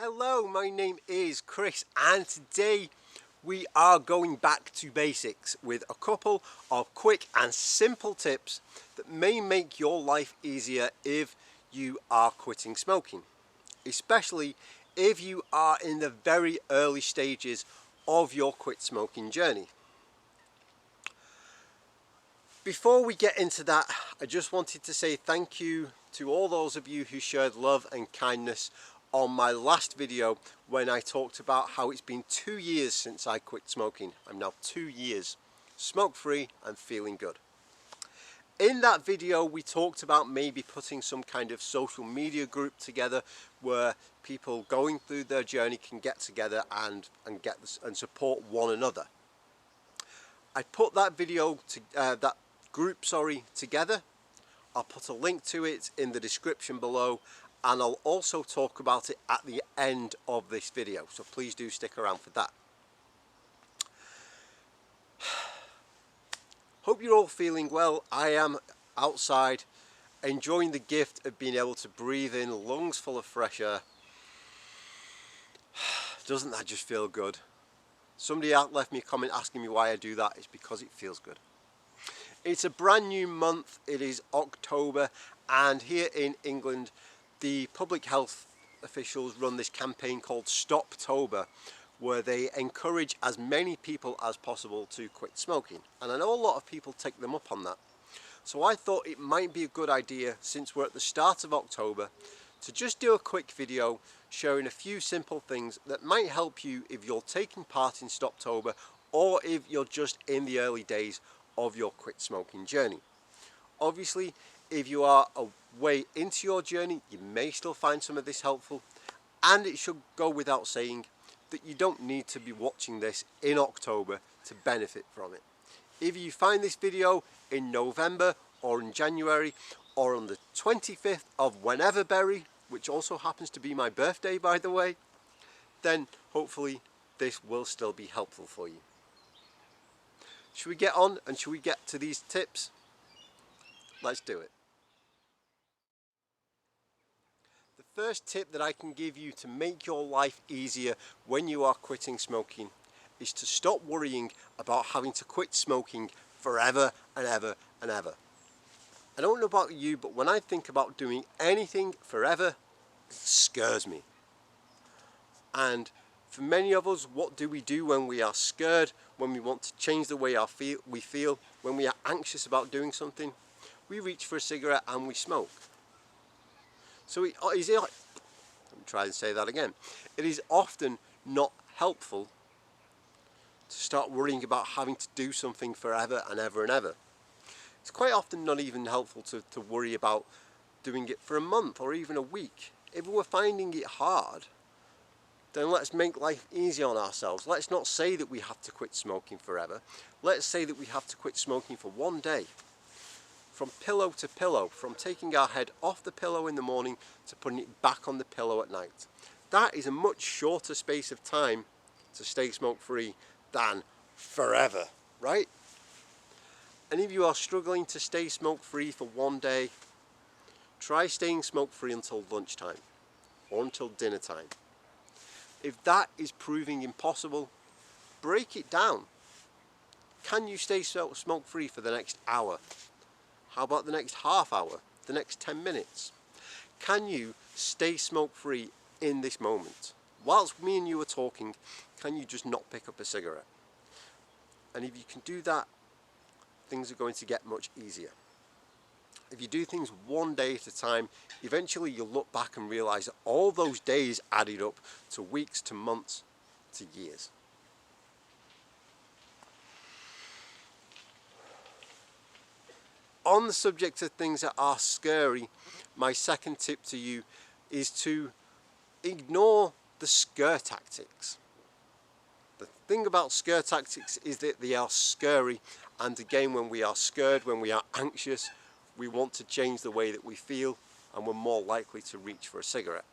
Hello, my name is Chris and today we are going back to basics with a couple of quick and simple tips that may make your life easier if you are quitting smoking, especially if you are in the very early stages of your quit smoking journey. Before we get into that, I just wanted to say thank you to all those of you who shared love and kindness on my last video when I talked about how it's been 2 years since I quit smoking. I'm now 2 years smoke free and feeling good. In that video we talked about maybe putting some kind of social media group together where people going through their journey can get together and support one another. I put that video that group together. I'll put a link to it in the description below, and I'll also talk about it at the end of this video, so please do stick around for that. Hope you're all feeling well. I am outside enjoying the gift of being able to breathe in lungs full of fresh air. Doesn't that just feel good? Somebody out left me a comment asking me why I do that. It's because it feels good. It's a brand new month. It is October, and here in England the public health officials run this campaign called Stoptober, where they encourage as many people as possible to quit smoking, and I know a lot of people take them up on that. So I thought it might be a good idea, since we're at the start of October, to just do a quick video showing a few simple things that might help you if you're taking part in Stoptober or if you're just in the early days of your quit smoking journey. Obviously, if you are a way into your journey, you may still find some of this helpful, and it should go without saying that you don't need to be watching this in October to benefit from it. If you find this video in November or in January or on the 25th of whenever berry, which also happens to be my birthday by the way, then hopefully this will still be helpful for you. Should we get on and should we get to these tips? Let's do it. The first tip that I can give you to make your life easier when you are quitting smoking is to stop worrying about having to quit smoking forever and ever and ever. I don't know about you, but when I think about doing anything forever, it scares me. And for many of us, what do we do when we are scared, when we want to change the way we feel, when we are anxious about doing something? We reach for a cigarette and we smoke. So it is often not helpful to start worrying about having to do something forever and ever and ever. It's quite often not even helpful to worry about doing it for a month or even a week. If we're finding it hard, then let's make life easy on ourselves. Let's not say that we have to quit smoking forever. Let's say that we have to quit smoking for one day. From pillow to pillow, from taking our head off the pillow in the morning to putting it back on the pillow at night. That is a much shorter space of time to stay smoke free than forever, right? And if you are struggling to stay smoke free for one day, try staying smoke free until lunchtime or until dinner time. If that is proving impossible, break it down. Can you stay smoke free for the next hour? How about the next half hour? The next 10 minutes? Can you stay smoke free in this moment? Whilst me and you are talking, can you just not pick up a cigarette? And if you can do that, things are going to get much easier. If you do things one day at a time, eventually you'll look back and realise that all those days added up to weeks, to months, to years. On the subject of things that are scary, my second tip to you is to ignore the scare tactics. The thing about scare tactics is that they are scary, and again, when we are scared, when we are anxious, we want to change the way that we feel, and we're more likely to reach for a cigarette.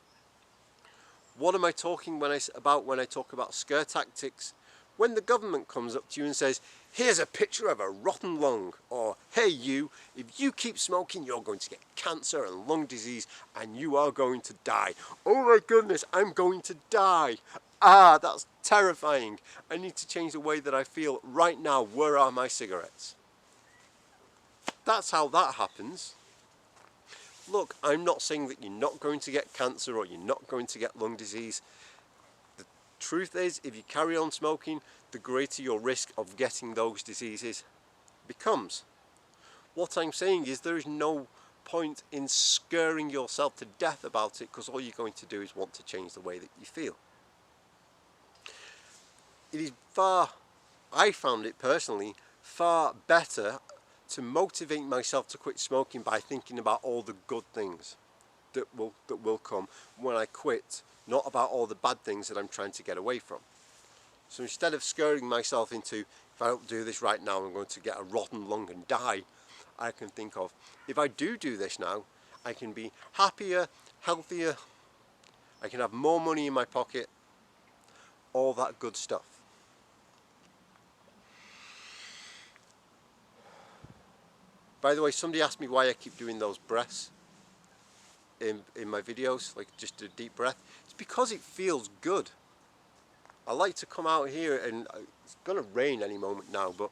What am I talking about when I talk about scare tactics? When the government comes up to you and says, here's a picture of a rotten lung, or hey you, if you keep smoking you're going to get cancer and lung disease and you are going to die. Oh my goodness, I'm going to die. Ah, that's terrifying. I need to change the way that I feel right now. Where are my cigarettes? That's how that happens. Look, I'm not saying that you're not going to get cancer or you're not going to get lung disease. The truth is, if you carry on smoking, the greater your risk of getting those diseases becomes. What I'm saying is there is no point in scaring yourself to death about it, because all you're going to do is want to change the way that you feel. It is I found it personally, far better to motivate myself to quit smoking by thinking about all the good things that will come when I quit, not about all the bad things that I'm trying to get away from. So instead of scaring myself into, if I don't do this right now I'm going to get a rotten lung and die, I can think of, if I do this now, I can be happier, healthier, I can have more money in my pocket, all that good stuff. By the way, somebody asked me why I keep doing those breaths in my videos, like just a deep breath. It's because it feels good. I like to come out here, and it's going to rain any moment now, but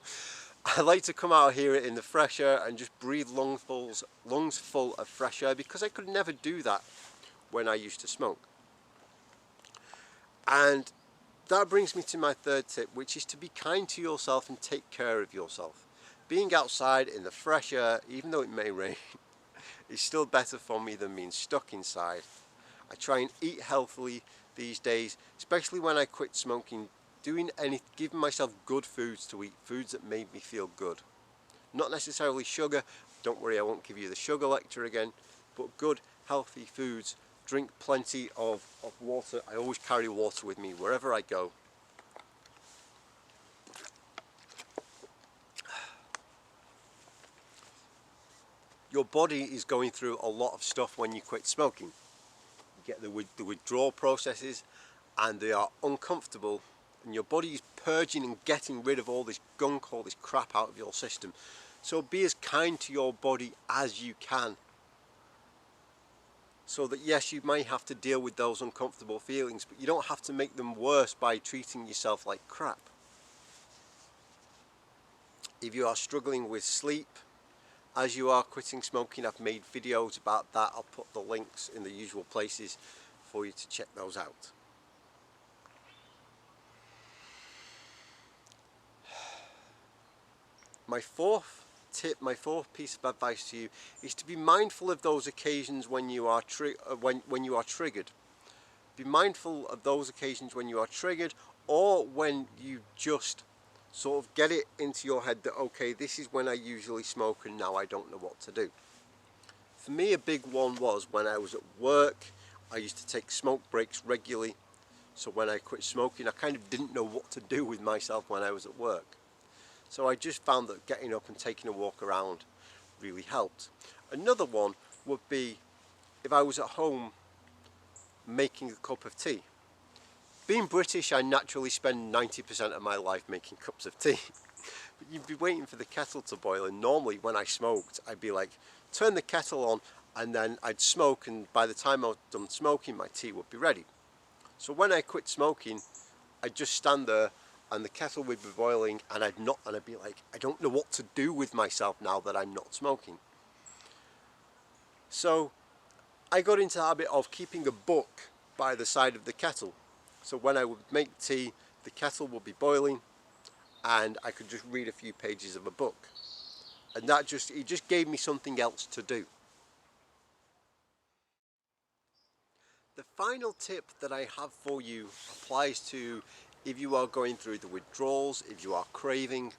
I like to come out here in the fresh air and just breathe lungs full of fresh air, because I could never do that when I used to smoke. And that brings me to my third tip, which is to be kind to yourself and take care of yourself. Being outside in the fresh air, even though it may rain, is still better for me than being stuck inside. I try and eat healthily these days, especially when I quit smoking, giving myself good foods to eat, foods that made me feel good. Not necessarily sugar, don't worry, I won't give you the sugar lecture again, but good, healthy foods. Drink plenty of water. I always carry water with me wherever I go. Your body is going through a lot of stuff when you quit smoking. You get the withdrawal processes, and they are uncomfortable, and your body is purging and getting rid of all this gunk, all this crap out of your system. So be as kind to your body as you can, so that yes, you may have to deal with those uncomfortable feelings, but you don't have to make them worse by treating yourself like crap. If you are struggling with sleep as you are quitting smoking, I've made videos about that. I'll put the links in the usual places for you to check those out. My fourth tip, my fourth piece of advice to you, is to be mindful of those occasions when you are when you are triggered. Be mindful of those occasions when you are triggered, or when you just sort of get it into your head that, okay, this is when I usually smoke and now I don't know what to do. For me, a big one was when I was at work. I used to take smoke breaks regularly, so when I quit smoking I kind of didn't know what to do with myself when I was at work. So I just found that getting up and taking a walk around really helped. Another one would be if I was at home making a cup of tea. Being British, I naturally spend 90% of my life making cups of tea. But you'd be waiting for the kettle to boil, and normally when I smoked, I'd be like, turn the kettle on, and then I'd smoke, and by the time I was done smoking, my tea would be ready. So when I quit smoking, I'd just stand there, and the kettle would be boiling, and I'd be like, I don't know what to do with myself now that I'm not smoking. So I got into the habit of keeping a book by the side of the kettle. So when I would make tea, the kettle would be boiling and I could just read a few pages of a book. And it just gave me something else to do. The final tip that I have for you applies to if you are going through the withdrawals, if you are craving,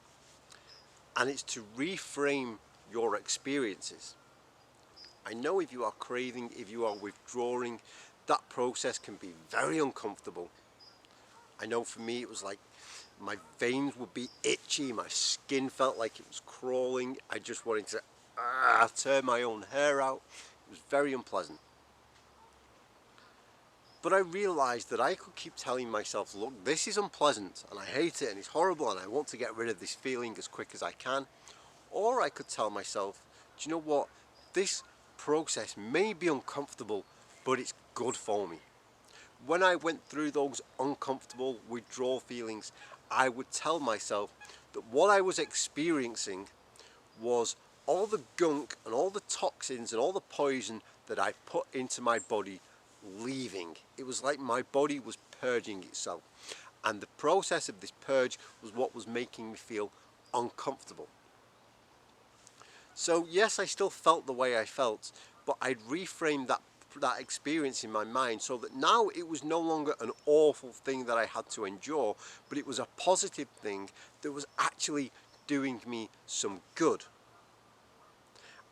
and it's to reframe your experiences. I know if you are craving, if you are withdrawing, that process can be very uncomfortable. I know for me it was like my veins would be itchy, my skin felt like it was crawling, I just wanted to tear my own hair out. It was very unpleasant. But I realised that I could keep telling myself, look, this is unpleasant and I hate it and it's horrible and I want to get rid of this feeling as quick as I can. Or I could tell myself, do you know what, this process may be uncomfortable, but it's good for me. When I went through those uncomfortable withdrawal feelings, I would tell myself that what I was experiencing was all the gunk and all the toxins and all the poison that I put into my body leaving. It was like my body was purging itself, and the process of this purge was what was making me feel uncomfortable. So yes, I still felt the way I felt, but I'd reframed that experience in my mind so that now it was no longer an awful thing that I had to endure, but it was a positive thing that was actually doing me some good.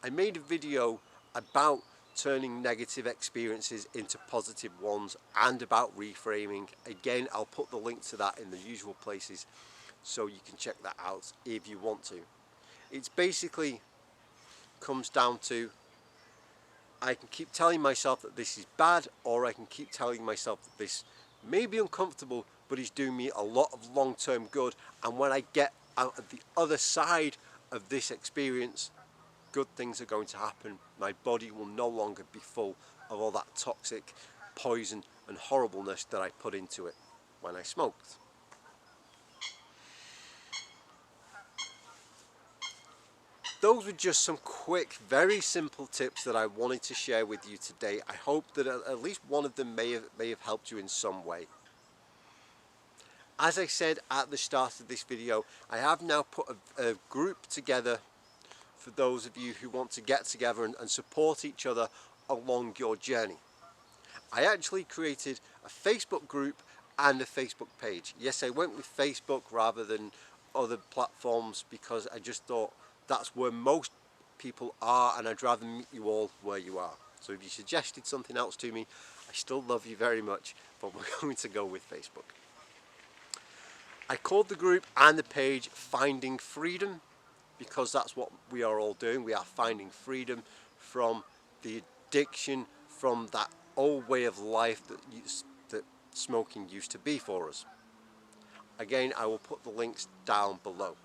I made a video about turning negative experiences into positive ones and about reframing. Again, I'll put the link to that in the usual places so you can check that out if you want to. It's basically comes down to, I can keep telling myself that this is bad, or I can keep telling myself that this may be uncomfortable but is doing me a lot of long-term good, and when I get out of the other side of this experience, good things are going to happen. My body will no longer be full of all that toxic poison and horribleness that I put into it when I smoked. Those were just some quick, very simple tips that I wanted to share with you today. I hope that at least one of them may have helped you in some way. As I said at the start of this video, I have now put a group together for those of you who want to get together and support each other along your journey. I actually created a Facebook group and a Facebook page. Yes, I went with Facebook rather than other platforms because I just thought that's where most people are, and I'd rather meet you all where you are. So if you suggested something else to me, I still love you very much, but we're going to go with Facebook. I called the group and the page Finding Freedom because that's what we are all doing. We are finding freedom from the addiction, from that old way of life that smoking used to be for us. Again, I will put the links down below.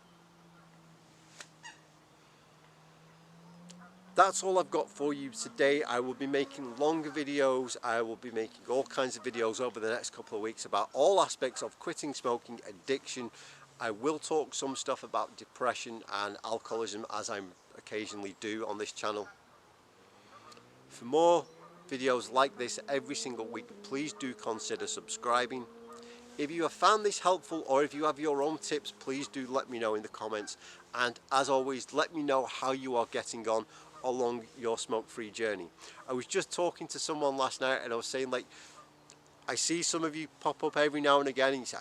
That's all I've got for you today. I will be making longer videos. I will be making all kinds of videos over the next couple of weeks about all aspects of quitting smoking, addiction. I will talk some stuff about depression and alcoholism, as I occasionally do on this channel. For more videos like this every single week, please do consider subscribing. If you have found this helpful, or if you have your own tips, please do let me know in the comments. And as always, let me know how you are getting on along your smoke-free journey. I was just talking to someone last night and I was saying, like, I see some of you pop up every now and again and you say,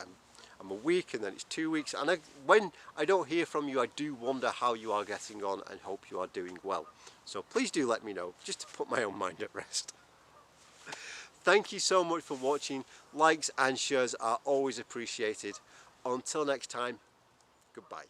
I'm a week, and then it's 2 weeks, and when I don't hear from you, I do wonder how you are getting on and hope you are doing well. So please do let me know, just to put my own mind at rest. Thank you so much for watching. Likes and shares are always appreciated. Until next time, goodbye.